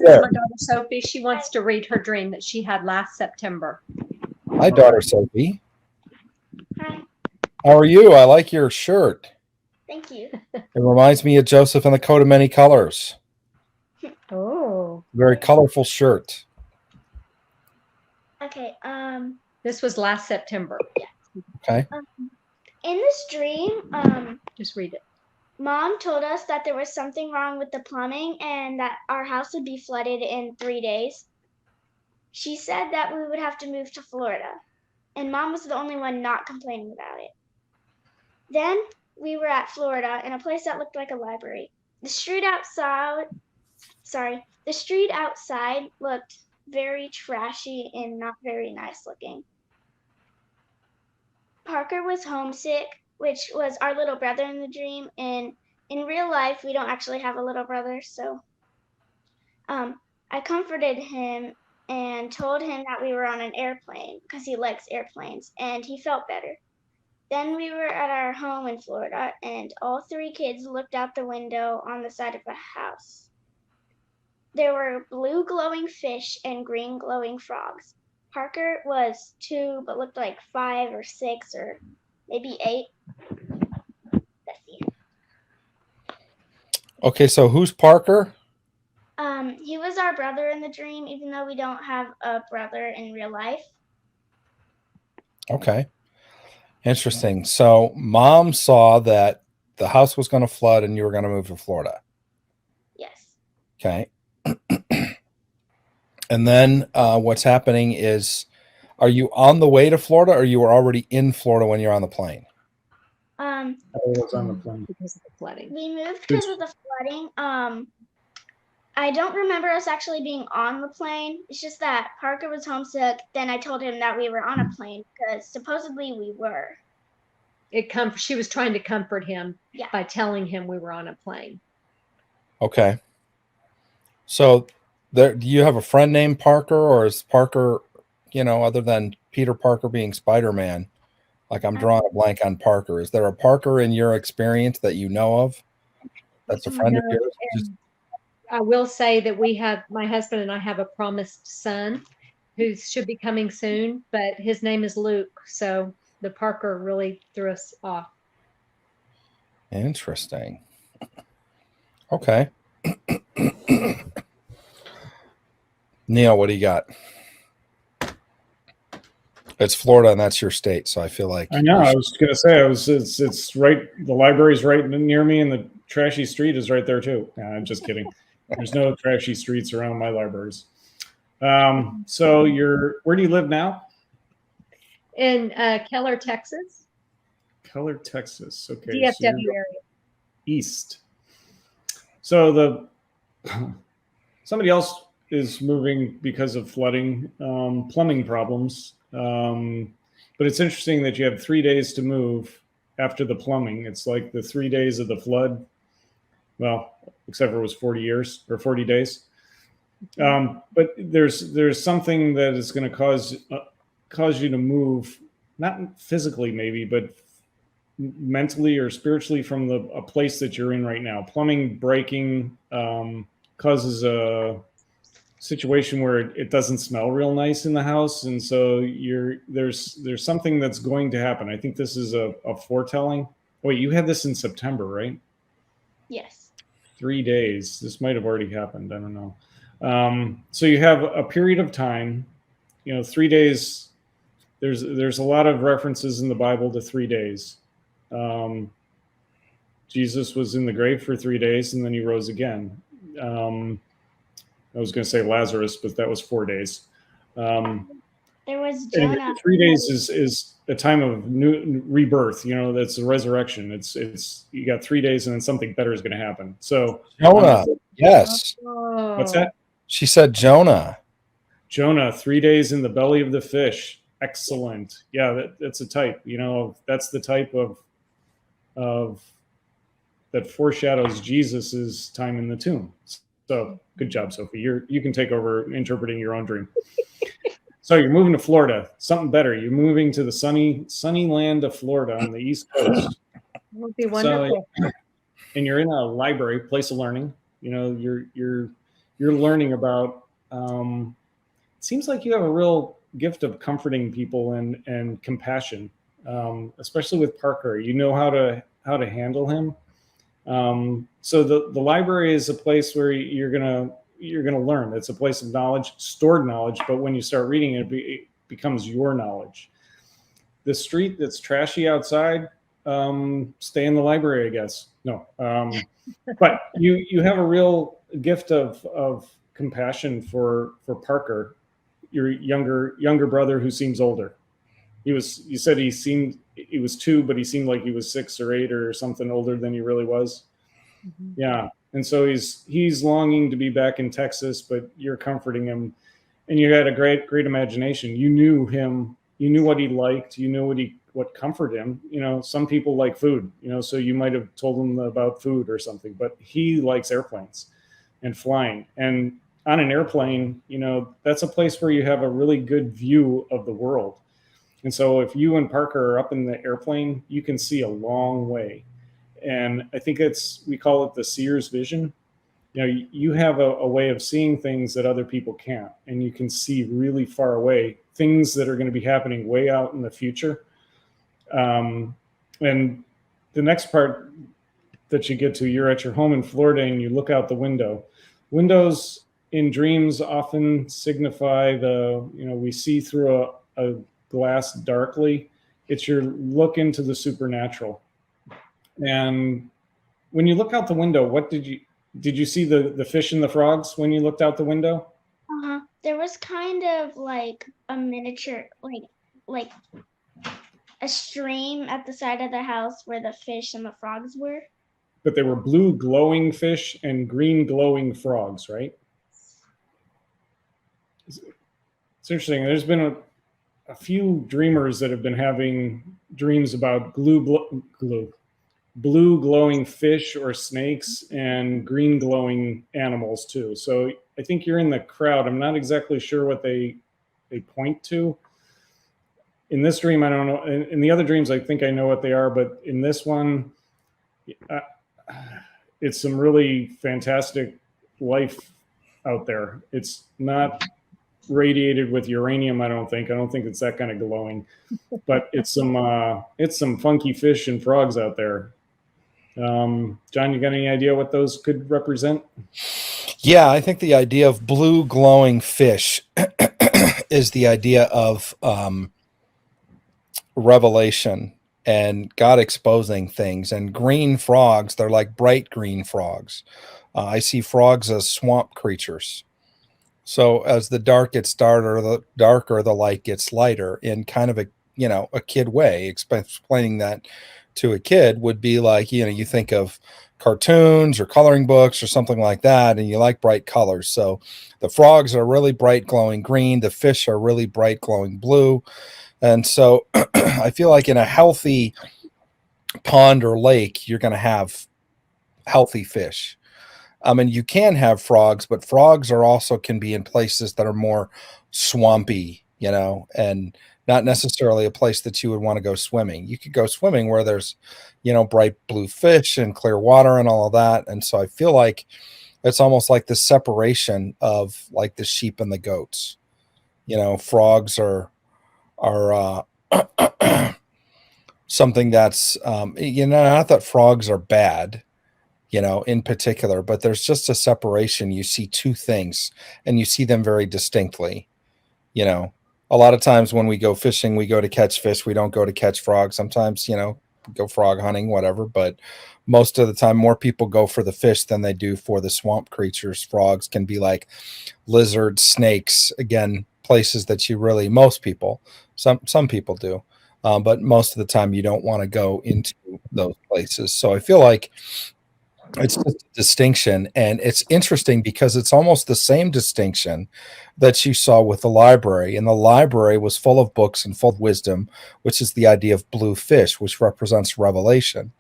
is there. my daughter Sophie. She wants to read her dream that she had last September. Hi, daughter Sophie. Hi. How are you? I like your shirt. Thank you. It reminds me of Joseph and the Coat of Many Colors. Oh. Very colorful shirt. Okay. This was last September. Okay. In this dream, Just read it. Mom told us that there was something wrong with the plumbing and that our house would be flooded in 3 days. She said that we would have to move to Florida, and Mom was the only one not complaining about it. Then we were at Florida in a place that looked like a library. The street outside looked very trashy and not very nice looking. Parker was homesick, which was our little brother in the dream, and in real life we don't actually have a little brother, so I comforted him and told him that we were on an airplane because he likes airplanes, and he felt better. Then we were at our home in Florida, and all 3 kids looked out the window on the side of the house. There were blue glowing fish and green glowing frogs. Parker was 2, but looked like 5 or 6 or maybe 8. Let's see. Okay, so who's Parker? He was our brother in the dream, even though we don't have a brother in real life. Okay. Interesting. So Mom saw that the house was going to flood and you were going to move to Florida. Yes. Okay. And then what's happening is, are you on the way to Florida or you were already in Florida when you're on the plane? I was on the plane. Because of the flooding. We moved because of the flooding. I don't remember us actually being on the plane. It's just that Parker was homesick. Then I told him that we were on a plane because supposedly we were. She was trying to comfort him Yeah. by telling him we were on a plane. Okay. So do you have a friend named Parker, or is Parker, other than Peter Parker being Spider-Man, like I'm drawing a blank on Parker. Is there a Parker in your experience that you know of that's a friend of No, yours? and I will say that my husband and I have a promised son who should be coming soon, but his name is Luke. So the Parker really threw us off. Interesting. Okay. Neil, what do you got? It's Florida, and that's your state, so I feel like I know. I was going to say it's right. The library's right near me, and the trashy street is right there too. Nah, I'm just kidding. There's no trashy streets around my libraries. So where do you live now? In Keller, Texas. Keller, Texas. Okay. DFW area. East. So somebody else is moving because of flooding, plumbing problems. But it's interesting that you have 3 days to move after the plumbing. It's like the 3 days of the flood. Well, except for it was 40 years or 40 days. But there's something that is going to cause you to move, not physically maybe, but mentally or spiritually from a place that you're in right now. Plumbing breaking causes a situation where it doesn't smell real nice in the house, and so there's something that's going to happen. I think this is a foretelling. Wait, you had this in September, right? Yes. 3 days. This might have already happened. I don't know. So you have a period of time. 3 days. There's a lot of references in the Bible to 3 days. Jesus was in the grave for 3 days, and then he rose again. I was going to say Lazarus, but that was 4 days. There was Jonah. 3 days is a time of new rebirth. That's a resurrection. It's you got 3 days, and then something better is going to happen. So Jonah, yes. Oh. What's that? She said Jonah. Jonah, 3 days in the belly of the fish. Excellent. Yeah, that's a type. That's the type of that foreshadows Jesus's time in the tomb. So good job, Sophie. You can take over interpreting your own dream. So you're moving to Florida. Something better. You're moving to the sunny land of Florida on the East Coast. It would be wonderful. And you're in a library, place of learning. You're you're learning about. It seems like you have a real gift of comforting people and compassion, especially with Parker. You know how to handle him. So the library is a place where you're gonna learn. It's a place of knowledge, stored knowledge. But when you start reading it, it becomes your knowledge. The street that's trashy outside, stay in the library, I guess. No, but you have a real gift of compassion for Parker, your younger brother who seems older. You said he was 2, but he seemed like he was 6 or 8 or something older than he really was. Mm-hmm. Yeah. And so he's longing to be back in Texas, but you're comforting him, and you had a great imagination. You knew him, you knew what he liked, you knew what comforted him. You know, some people like food, you know, so you might have told him about food or something, but he likes airplanes and flying. And on an airplane, you know, that's a place where you have a really good view of the world. And so if you and Parker are up in the airplane, you can see a long way. And I think we call it the seer's vision. You know, you have a way of seeing things that other people can't, and you can see really far away things that are going to be happening way out in the future. And the next part that you get to, you're at your home in Florida and you look out the window. Windows in dreams often signify we see through a glass darkly. It's your look into the supernatural. And when you look out the window, what did you see the fish and the frogs when you looked out the window? There was kind of like a miniature, like a stream at the side of the house where the fish and the frogs were. But they were blue glowing fish and green glowing frogs, right? It's interesting. There's been a few dreamers that have been having dreams about blue glowing fish or snakes and green glowing animals too. So I think you're in the crowd. I'm not exactly sure what they point to. In this dream, I don't know. In the other dreams, I think I know what they are, but in this one, it's some really fantastic life out there. It's not radiated with uranium, I don't think. I don't think it's that kind of glowing, but it's some funky fish and frogs out there. John, you got any idea what those could represent? Yeah, I think the idea of blue glowing fish is the idea of revelation and God exposing things. And green frogs, they're like bright green frogs. I see frogs as swamp creatures. So as the dark gets darker, the light gets lighter in kind of a kid way. Explaining that to a kid would be like, you think of cartoons or coloring books or something like that, and you like bright colors. So the frogs are really bright glowing green. The fish are really bright glowing blue. And so I feel like in a healthy pond or lake, you're going to have healthy fish. I mean, you can have frogs, but frogs can be in places that are more swampy, and not necessarily a place that you would want to go swimming. You could go swimming where there's, bright blue fish and clear water and all of that. And so I feel like it's almost like the separation of like the sheep and the goats. Frogs are something that's, not that frogs are bad, in particular, but there's just a separation. You see two things and you see them very distinctly. A lot of times when we go fishing, we go to catch fish. We don't go to catch frogs. Sometimes, go frog hunting, whatever. But most of the time, more people go for the fish than they do for the swamp creatures. Frogs can be like lizards, snakes, again, places that most people, some people do. But most of the time you don't want to go into those places. So I feel like it's just a distinction, and it's interesting because it's almost the same distinction that you saw with the library. And the library was full of books and full of wisdom, which is the idea of blue fish, which represents revelation.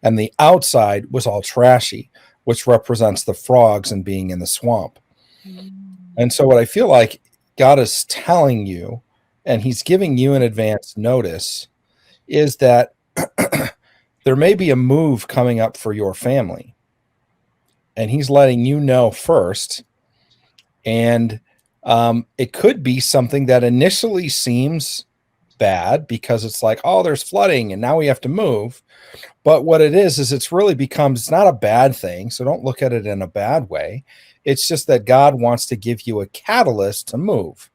And the outside was all trashy, which represents the frogs and being in the swamp. And so what I feel like God is telling you, and he's giving you an advance notice, is that there may be a move coming up for your family. And he's letting you know first And it could be something that initially seems bad because it's like, oh, there's flooding and now we have to move. But what it is it's really becomes, it's not a bad thing. So don't look at it in a bad way. It's just that God wants to give you a catalyst to move.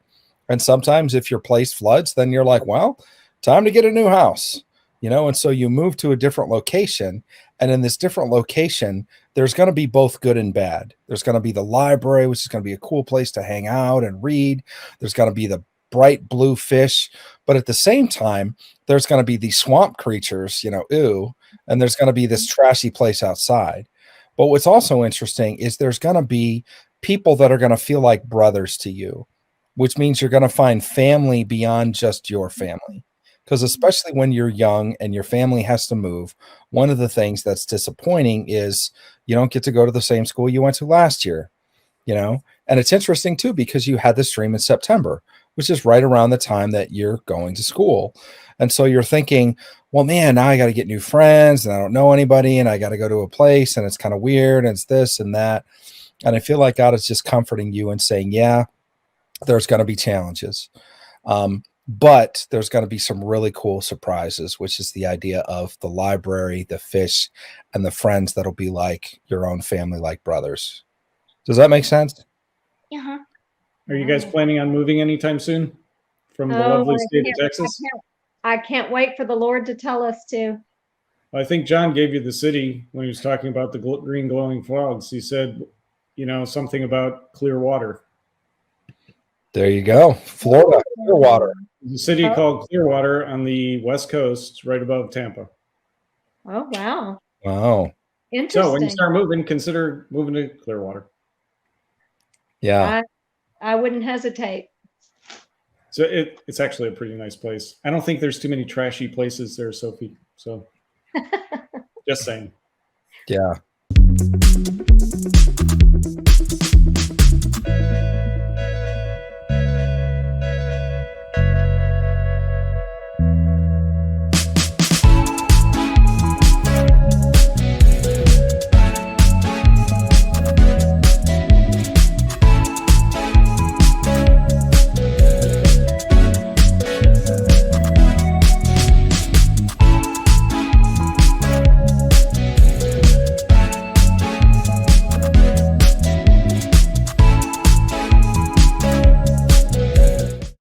And sometimes if your place floods, then you're like, well, time to get a new house, and so you move to a different location. And in this different location, there's going to be both good and bad. There's going to be the library, which is going to be a cool place to hang out and read. There's going to be the bright blue fish. But at the same time, there's going to be these swamp creatures, ew. And there's going to be this trashy place outside. But what's also interesting is there's going to be people that are going to feel like brothers to you, which means you're going to find family beyond just your family. Because especially when you're young and your family has to move, one of the things that's disappointing is you don't get to go to the same school you went to last year, And it's interesting too, because you had this dream in September, which is right around the time that you're going to school. And so you're thinking, well, man, now I got to get new friends and I don't know anybody and I got to go to a place and it's kind of weird and it's this and that. And I feel like God is just comforting you and saying, yeah, there's going to be challenges. But there's going to be some really cool surprises, which is the idea of the library, the fish, and the friends that'll be like your own family, like brothers. Does that make sense? Uh-huh. Are you guys planning on moving anytime soon from the lovely state of Texas? I can't wait for the Lord to tell us to. I think John gave you the city when he was talking about the green glowing frogs. He said, something about clear water. There you go. Florida, Clearwater. There's a city called Clearwater on the West Coast, right above Tampa. Oh, wow. Wow. Interesting. So when you start moving, consider moving to Clearwater. Yeah. I wouldn't hesitate. So it's actually a pretty nice place. I don't think there's too many trashy places there, Sophie. So just saying. Yeah.